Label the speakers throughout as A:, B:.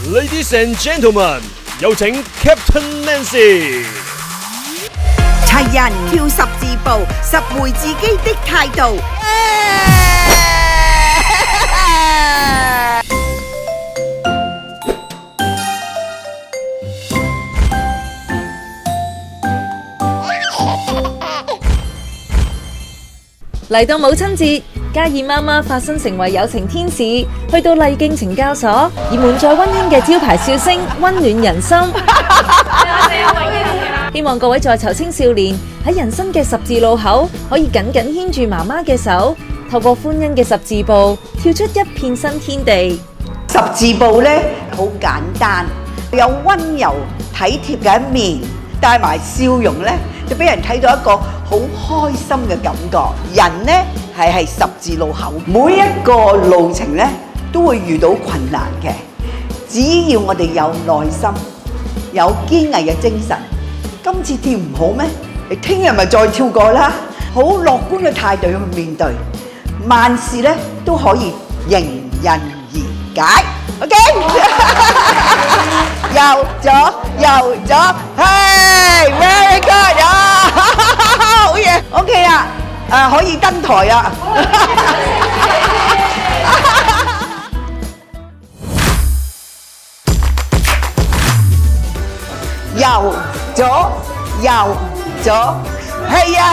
A: Ladies and gentlemen，有請 Captain Nancy。
B: 齊人跳十字步，拾回自己的態度。
C: 嚟到母親節，嘉義媽媽化身成為有情天使，去到麗徑懲教所，以滿載溫馨嘅招牌笑聲溫暖人心。希望各位在囚青少年喺人生嘅十字路口，可以緊緊牽住媽媽嘅手，透過歡欣嘅十字步，跳出一片新天地。
B: 十字步呢，好簡單，有溫柔體貼嘅一面，帶埋笑容呢，就俾人睇到一個好開心嘅感覺。人呢係十字路口，每一個路程呢都會遇到困難嘅，只要我哋有耐心，有堅毅嘅精神，今次跳唔好咩？你聽日咪再跳過啦。好樂觀嘅態度去面對，萬事呢都可以迎刃而解。OK， 右左，係 very good 啊，好嘢 ，OK 啦，可以登台啦。右左，係呀，右左，係呀，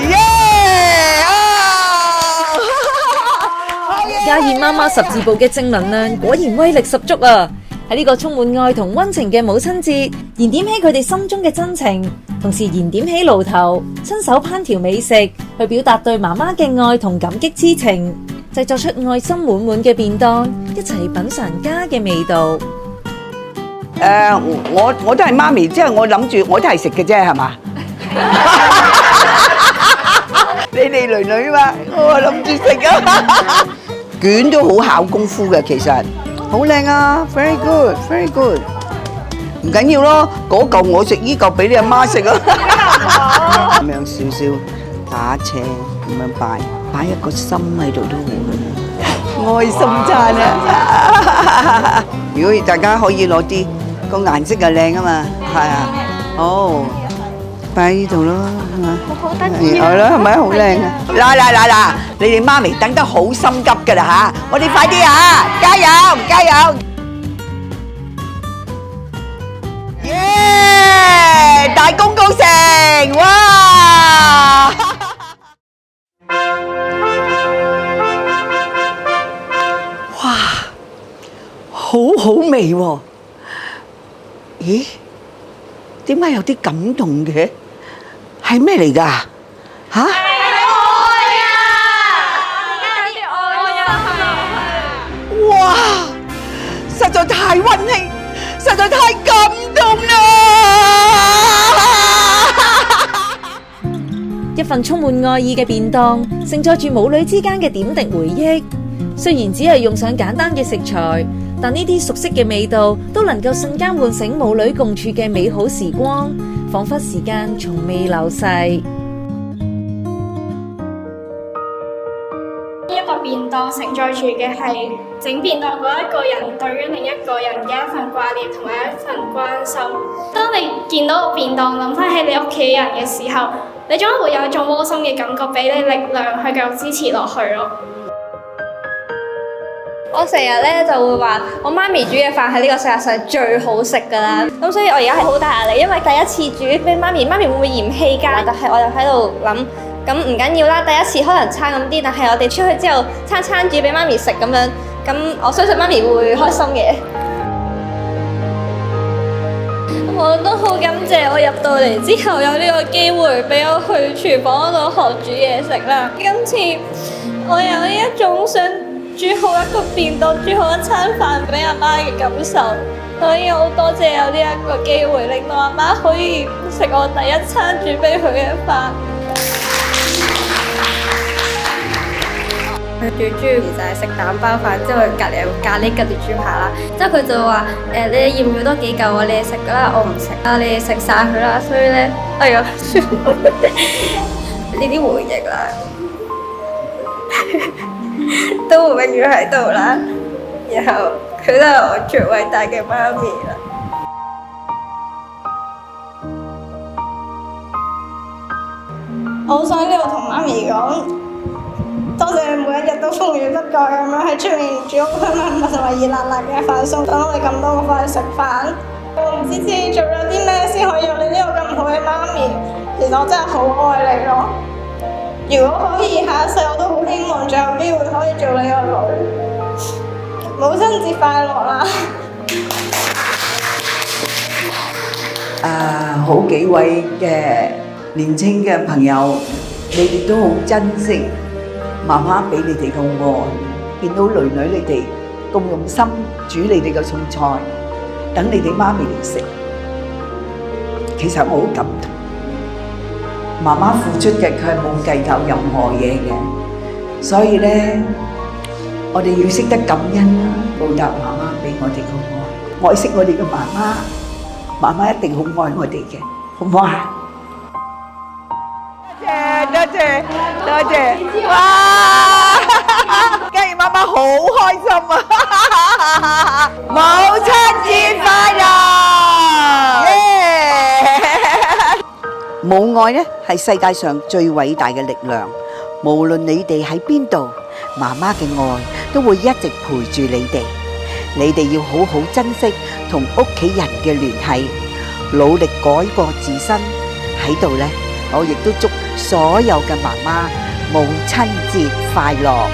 B: 耶！
C: 嘉義媽媽十字步嘅正能量果然威力十足啊！喺呢個充滿愛同溫情嘅母親節，燃點起佢哋心中嘅真情，同時燃點起爐頭，親手烹調美食，去表達對媽媽嘅愛同感激之情，製作出愛心滿滿嘅便當，一齊品嘗家嘅味道。
B: 我都係媽咪，即係我諗住我都係食嘅啫，係嘛？你哋女女嘛，我諗住食啊！卷都好考功夫嘅，其實好靚啊 ，very good，very good。唔緊要咯，嗰嚿我食，依嚿俾你阿媽食啊。咁樣少少打斜咁樣擺一個心喺度都好嘅，愛心餐啊！如果大家可以攞啲個顏色又靚啊嘛，係啊，好。擺喺呢度咯，係嘛？好得意啊！係咯，係咪好靚啊？嗱，你哋媽咪等得好心急㗎啦嚇！我哋快啲嚇，加油！耶！大功告成，哇！哇，好好味喎！咦？點解有啲感動嘅？係咩嚟㗎？嚇！哇！實在太溫馨，實在太感動啦！
C: 一份充滿愛意嘅便當，承載住母女之間嘅點滴回憶。雖然只係用上簡單嘅食材，但呢啲熟悉嘅味道都能夠瞬間喚醒母女共處嘅美好時光，彷彿時間從未流逝。
D: 一個便當承載住嘅係整便當嗰一個人對於另一個人嘅一份掛念同埋一份關心。當你見到個便當諗翻起你屋企人嘅時候，你總會有一種窩心嘅感覺，俾你力量去繼續支持落去咯。
E: 我成日咧就會話，我媽咪煮嘅飯喺呢個世界上最好食㗎啦。咁所以我而家係好大壓力，因為第一次煮俾媽咪，媽咪會唔會嫌棄㗎？但係我又喺度諗，咁唔緊要啦。第一次可能差咁啲，但係我哋出去之後，餐餐煮俾媽咪食咁樣，咁我相信媽咪會開心嘅。我都好感謝我入到嚟之後有呢個機會俾我去廚房嗰度學煮嘢食啦。今次我有呢一種想煮好一個便當，煮好一餐飯俾阿媽嘅感受，所以好多謝有呢一個機會，令到阿媽可以食我第一餐煮俾佢嘅飯。佢最中意就係食蛋包飯，之後隔離有咖喱吉列豬扒啦。之後佢就話：你哋要唔要多幾嚿啊？你哋食㗎啦，我唔食啦，你哋食晒佢啦。所以咧，哎呀，呢啲回憶啦，都會永遠喺度啦。然後佢都係我最偉大嘅媽咪啦。我好想呢度同媽咪講，多謝你每一日都風雨不改咁樣喺出面煮好香香同埋熱辣辣嘅飯餸，等我哋咁多個翻去食飯。我唔知自己做咗啲咩先可以有你呢個咁好嘅媽咪，其實我真係好愛你咯。如果可以下一世我都好希望仲有機會可以做你個女。母親節快樂啦！
B: 好幾位嘅年青嘅朋友，你哋都好珍惜媽媽俾你哋嘅愛，見到囡囡你哋咁用心煮你哋嘅餸菜，等你哋媽咪嚟食，其實我好感動。媽媽付出嘅佢係冇計較任何嘢嘅，所以咧，我哋要識得感恩啦，報答媽媽俾我哋嘅愛，愛惜我哋嘅媽媽，媽媽一定好愛我哋嘅，好唔好啊？多謝，多謝，哇！嘉怡媽媽好開心啊！母親節快樂！母愛呢係世界上最偉大嘅力量，無論你哋喺邊度，媽媽嘅愛都會一直陪住你哋。你哋要好好珍惜同屋企人嘅聯繫，努力改過自身。喺度呢，我亦都祝所有嘅媽媽母親節快樂！